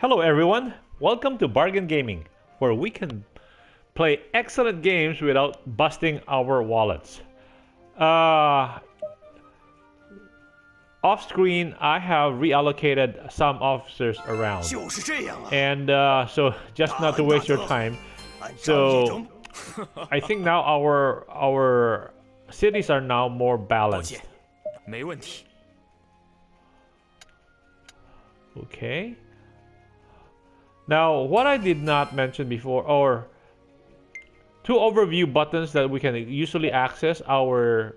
Hello everyone, welcome to Bargain Gaming, where we can play excellent games without busting our wallets. Off screen, I have reallocated some officers around. And so, just not to waste your time, so I think now our cities are now more balanced. Okay. Now, what I did not mention before, or two overview buttons that we can usually access our.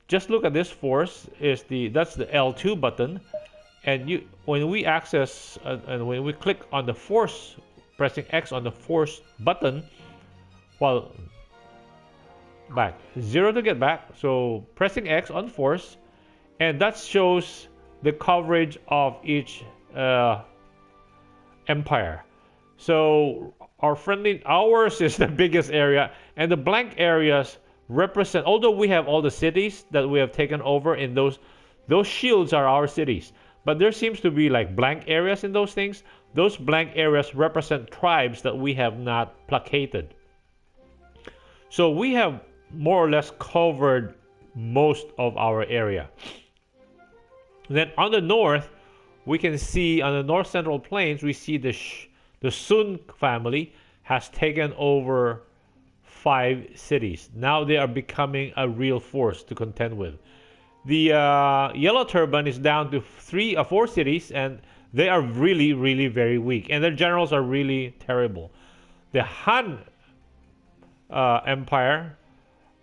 Just look at this force. That's the L2 button, and when we access and when we click on the force, pressing X on the force button, well, back 0 to get back. So pressing X on force, and that shows the coverage of each empire. So ours is the biggest area, and the blank areas represent, although we have all the cities that we have taken over in those shields are our cities, but there seems to be like blank areas in those things. Those blank areas represent tribes that we have not placated. So we have more or less covered most of our area. Then on the north, we can see on the north central plains, we see the Sun family has taken over 5 cities. Now they are becoming a real force to contend with. The Yellow Turban is down to 3 or 4 cities, and they are really, really very weak, and their generals are really terrible. The Han Empire,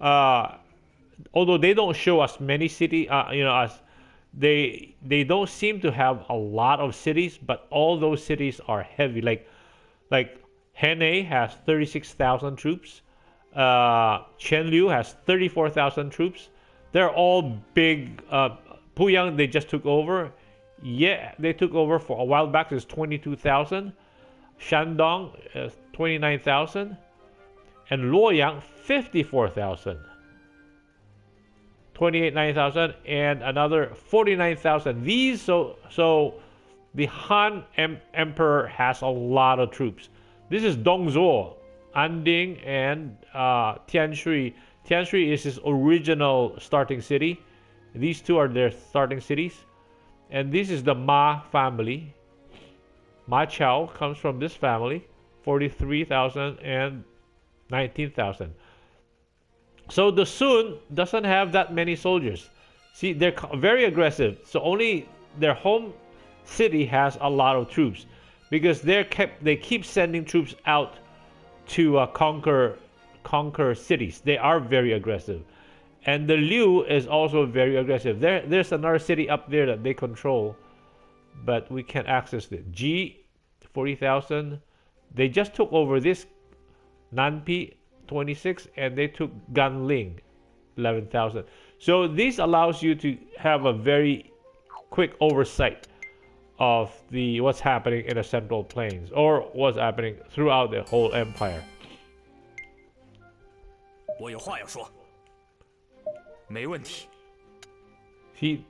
although they don't show us many cities, as they don't seem to have a lot of cities, but all those cities are heavy. Like Hene has 36,000 troops. Qianliu has 34,000 troops. They're all big. Puyang, they just took over. Yeah, they took over for a while back. It's 22,000. Shandong is 29,000, and Luoyang 54,000. 28,900 and another 49,000. These so the Han Emperor has a lot of troops. This is Dongzhuo, Anding, and Tianshui. Tianshui is his original starting city. These two are their starting cities. And this is the Ma family. Ma Chao comes from this family. 43,000 and 19,000. So the Sun doesn't have that many soldiers. See, they're very aggressive. So only their home city has a lot of troops, because they keep sending troops out to conquer cities. They are very aggressive, and the Liu is also very aggressive. There's another city up there that they control, but we can't access it. G 40,000. They just took over this Nanpi 26, and they took Ganling 11,000. So this allows you to have a very quick oversight of what's happening in the Central Plains, or what's happening throughout the whole empire. See,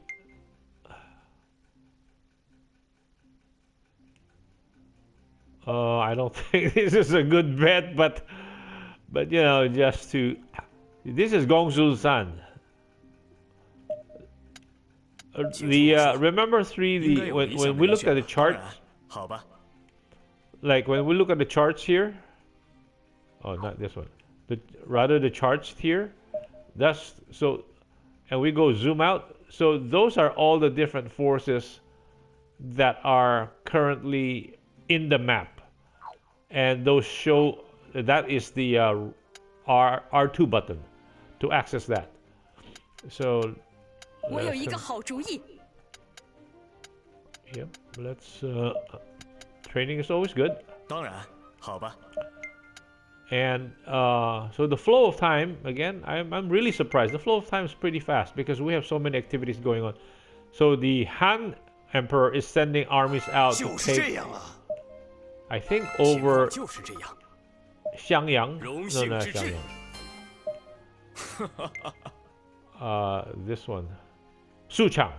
I don't think this is a good bet, but just to, this is Gongsu's son. Remember when we look at the charts, like when we look at the charts here, oh, not this one, rather the charts here, that's so, and we go zoom out, so those are all the different forces that are currently in the map, and those show, that is the R2 button to access that. So yep, let's training is always good. And so the flow of time, again, I'm really surprised. The flow of time is pretty fast because we have so many activities going on. So the Han Emperor is sending armies out to take, I think, over Xiangyang. No, not Xiangyang. This one. Suchang.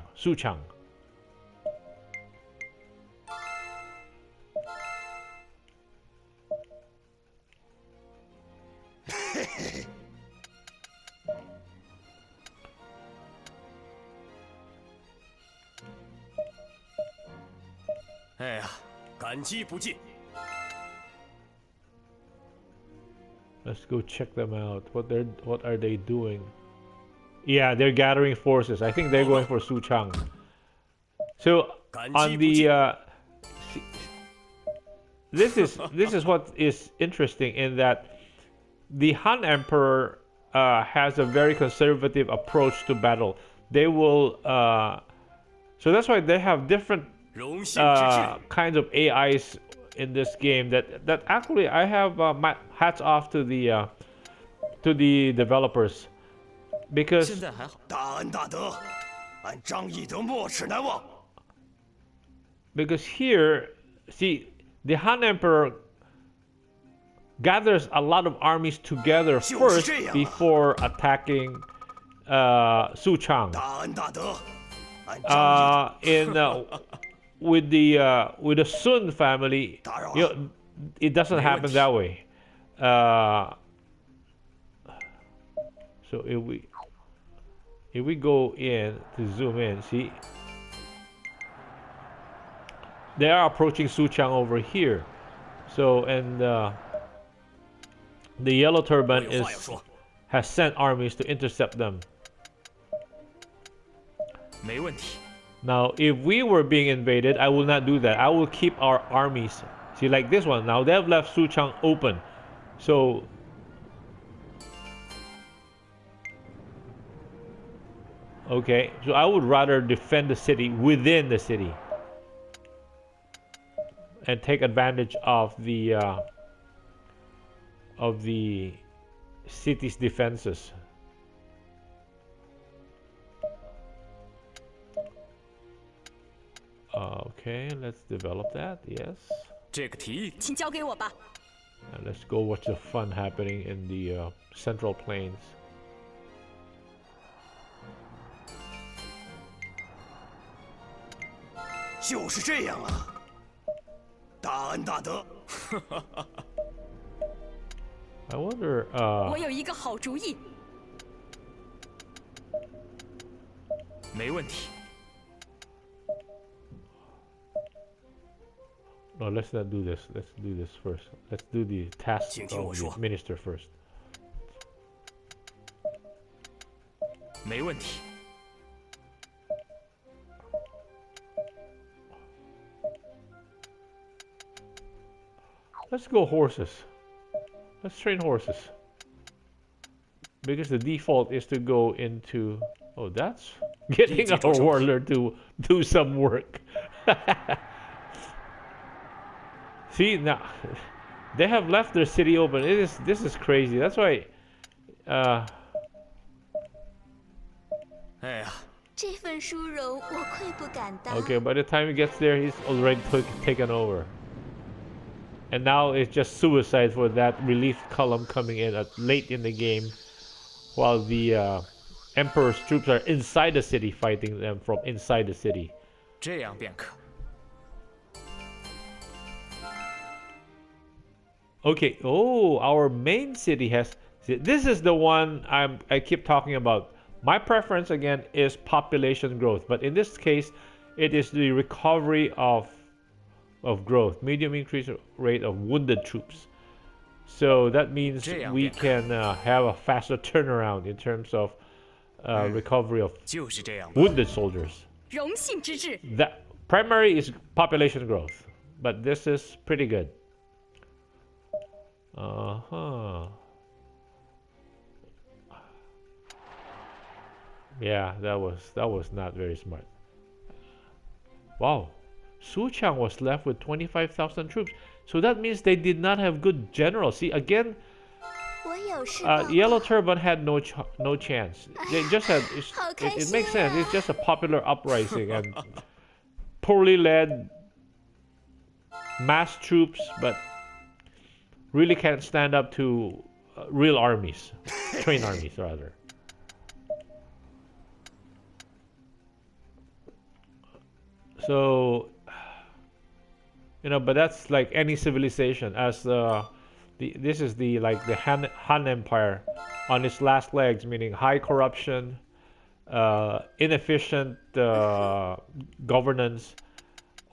哎呀，感激不尽。 Let's go check them out. What are they doing? Yeah, they're gathering forces. I think they're going for Suchang. So on the this is what is interesting in that the Han Emperor has a very conservative approach to battle. They will so that's why they have different kinds of AIs in this game that actually I have my hats off to the developers because here see the Han Emperor gathers a lot of armies together first before attacking Su Chang. With the Sun family, it doesn't happen that way. So if we go in to zoom in, see they are approaching Su Chang over here. So and the Yellow Turban has sent armies to intercept them. Now, if we were being invaded, I will not do that. I will keep our armies. See, like this one. Now, they've left Suchang open. So, okay. So, I would rather defend the city within the city. And take advantage of the city's defenses. Okay, let's develop that. Yes. And let's go watch the fun happening in the Central Plains. I wonder. No, let's not do this. Let's do this first. Let's do the task of the minister first. Let's go horses. Let's train horses. Because the default is to go into... Oh, that's getting our warlord to do some work. See, now they have left their city open. This is crazy. That's why okay, by the time he gets there, he's already taken over. And now it's just suicide for that relief column coming in late in the game, while the Emperor's troops are inside the city fighting them from inside the city. Okay, oh, our main city has... This is the one I keep talking about. My preference, again, is population growth. But in this case, it is the recovery of growth. Medium increase rate of wounded troops. So that means we can have a faster turnaround in terms of recovery of wounded soldiers. That primary is population growth. But this is pretty good. Yeah, that was not very smart. Wow, Suchang was left with 25,000 troops. So that means they did not have good generals. See, again, Yellow Turban had no chance. They just had... It makes sense. It's just a popular uprising and poorly led mass troops, but really can't stand up to real armies, trained armies rather. So, but that's like any civilization. As this is the Han Empire on its last legs, meaning high corruption, inefficient governance,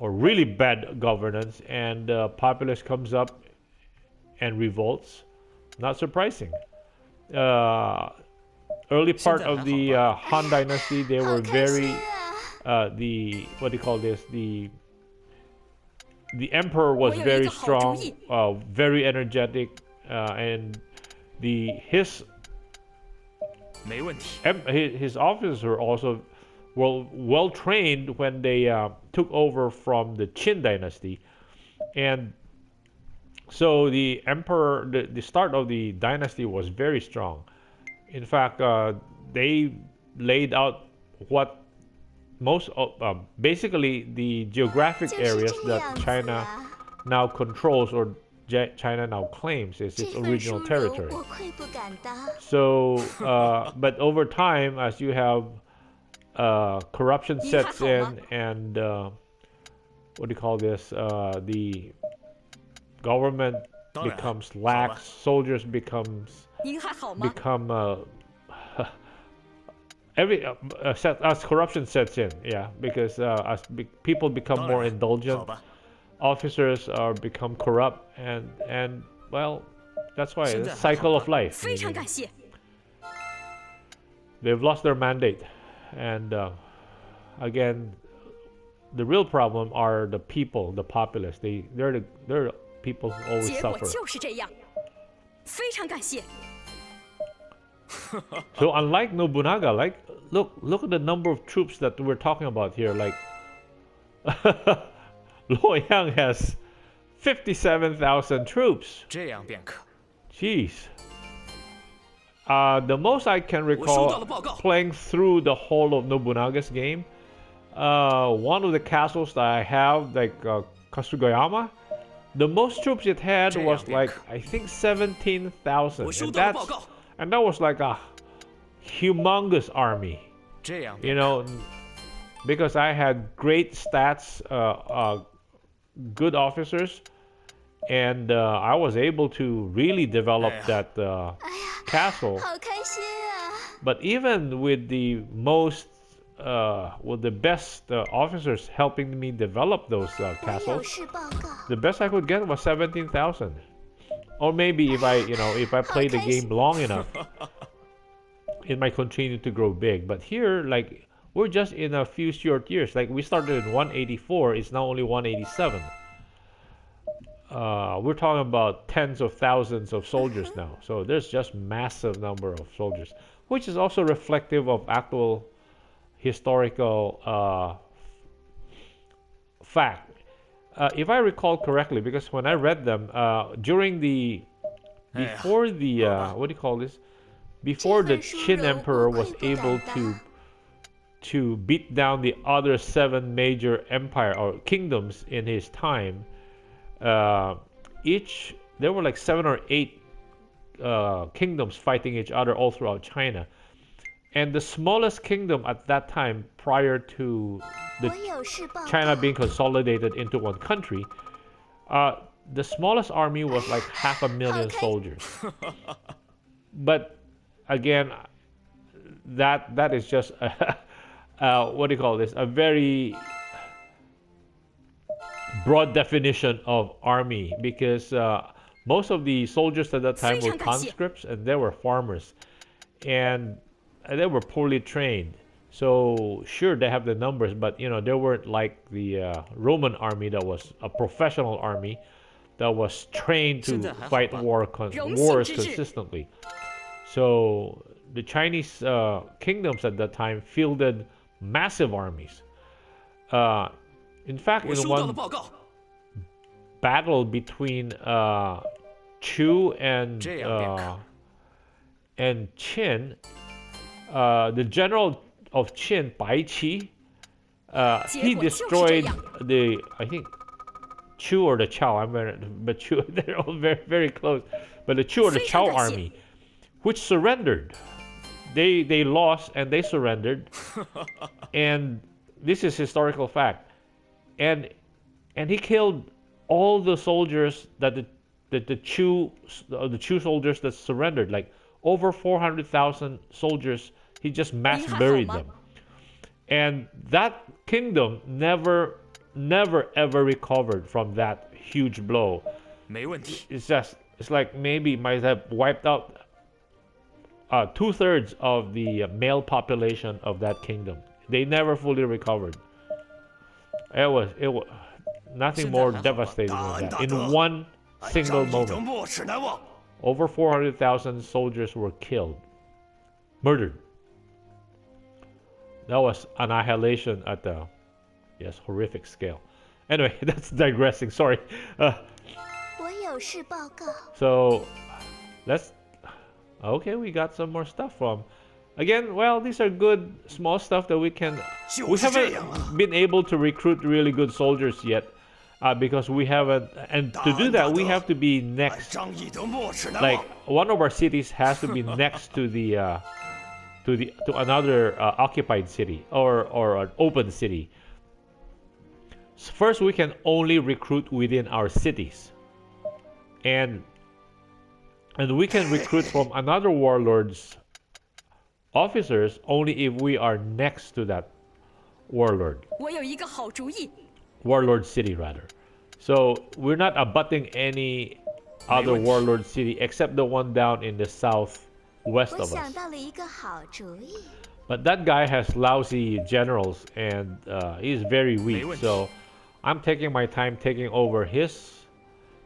or really bad governance, and the populace comes up and revolts. Not surprising. Early part of the Han Dynasty, they were very the what do you call this? The emperor was very strong, very energetic, and his officers were also well trained when they took over from the Qin Dynasty, and so the emperor, the start of the dynasty was very strong. In fact, they laid out what most of, basically the geographic areas that China now controls, or China now claims is its original territory. So, but over time, as you have corruption sets in, and what do you call this? The government becomes lax, soldiers become as corruption sets in, yeah, because as people become more indulgent, officers are become corrupt, and well, that's why it's a cycle of life. They've lost their mandate, and again, the real problem are the people, the populace. They're the people who always suffer. So unlike Nobunaga, like look at the number of troops that we're talking about here. Like Luoyang has 57,000 troops. Jeez. The most I can recall playing through the whole of Nobunaga's game, one of the castles that I have, like Kasugayama, the most troops it had was like, I think 17,000, and that was like a humongous army, you know, because I had great stats, good officers, and I was able to really develop that castle. But even with the most with the best officers helping me develop those castles, the best I could get was 17,000. Or maybe if I play the game long enough, it might continue to grow big. But here, like, we're just in a few short years. Like, we started in 184, it's now only 187. We're talking about tens of thousands of soldiers now. So there's just massive number of soldiers, which is also reflective of actual historical fact. If I recall correctly, because when I read them during before the what do you call this? Before the Qin Emperor was able to beat down the other 7 major empire or kingdoms in his time, there were like 7 or 8 kingdoms fighting each other all throughout China. And the smallest kingdom at that time, prior to China being consolidated into one country, the smallest army was like 500,000 soldiers. But again, that is just what do you call this? A very broad definition of army, because most of the soldiers at that time were conscripts, and they were farmers, and they were poorly trained. So sure, they have the numbers, but they weren't like the Roman army that was a professional army that was trained to fight wars consistently. So the Chinese kingdoms at that time fielded massive armies. In fact, in one battle between Chu and Qin, the general of Qin, Bai Qi, he destroyed I think Chu or the Chao, but Chu, they're all very, very close, but the Chu or the Chao army, which surrendered. They lost and they surrendered, and this is historical fact. And he killed all the soldiers that the Chu soldiers that surrendered, like over 400,000 soldiers. He just mass buried them, and that kingdom never never ever recovered from that huge blow. 没问题。 It's like maybe might have wiped out 2/3 of the male population of that kingdom. They never fully recovered. It was nothing more devastating than that. In one single moment, over 400,000 soldiers were killed, murdered. That was annihilation at the horrific scale. Anyway, that's digressing. Sorry. So let's. Okay, we got some more stuff from. Again, well, these are good small stuff that we can. We haven't been able to recruit really good soldiers yet, because we haven't. And to do that, we have to be next. Like one of our cities has to be next to the to another occupied city or an open city. So first, we can only recruit within our cities, and we can recruit from another warlord's officers only if we are next to that warlord. 我有一个好主意。 Warlord city rather. So we're not abutting any other warlord city except the one down in the southwest of us. But that guy has lousy generals and he's very weak. So I'm taking my time taking over his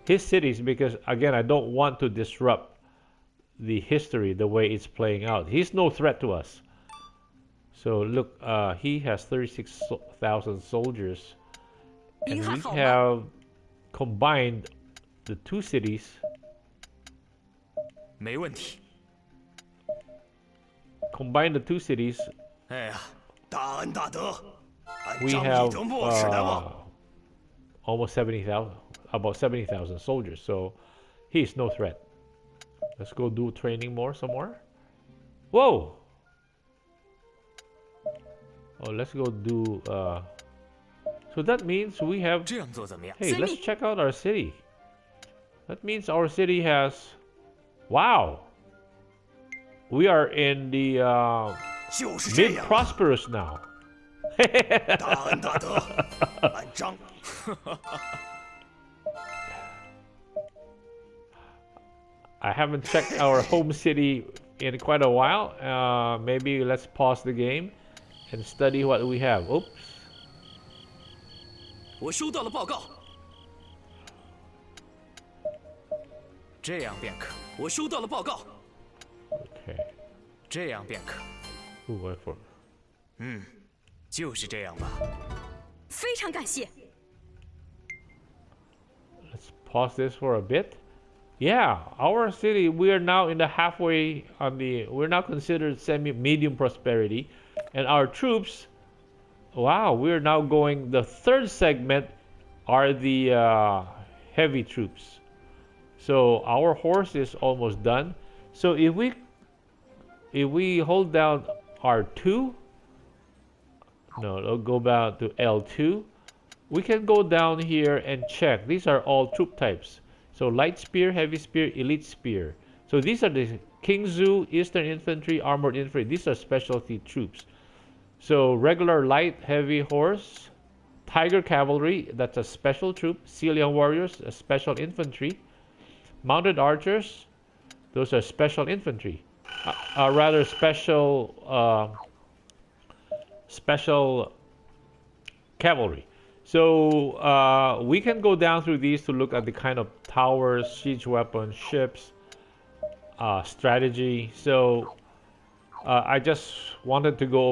cities because again I don't want to disrupt the history the way it's playing out. He's no threat to us. So look, he has 36,000 soldiers, and we have combined the two cities. 没问题。 Combine the two cities. 哎呀，大恩大德，俺 We 张翼 have 德莫齿难忘。 almost 70,000, about 70,000 soldiers. So he's no threat. Let's go do training some more. Whoa! Oh, let's go do. So that means we have. 这样做怎么样？ Hey, let's check out our city. That means our city has. Wow! We are in the 就是这样。 mid-prosperous now. 大恩大德，俺张。 I haven't checked our home city in quite a while. Maybe let's pause the game and study what we have. Oops. 我收到了报告。这样便可。我收到了报告。 Okay. 这样便可。 Who went for? 嗯，就是这样吧。非常感谢。 Let's pause this for a bit. Yeah, our city, we are now in the halfway on the, we're now considered semi-medium prosperity. And our troops, wow, we're now going, the third segment are the heavy troops. So our horse is almost done. So if we hold down R2, no, it'll go back to L2. We can go down here and check. These are all troop types. So light spear, heavy spear, elite spear. So these are the Kingzu, Eastern Infantry, Armored Infantry. These are specialty troops. So regular light, heavy horse, Tiger Cavalry, that's a special troop. Celian Warriors, a special infantry. Mounted Archers, those are special infantry. Rather special cavalry. So we can go down through these to look at the kind of towers, siege weapons, ships, strategy. So I just wanted to go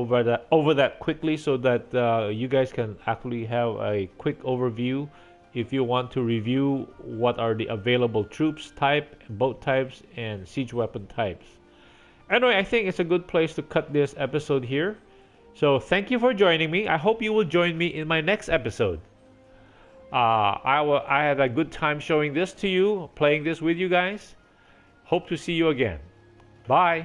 over that quickly so that you guys can actually have a quick overview if you want to review what are the available troops type, boat types, and siege weapon types. Anyway, I think it's a good place to cut this episode here. So thank you for joining me. I hope you will join me in my next episode. I had a good time showing this to you, playing this with you guys. Hope to see you again. Bye.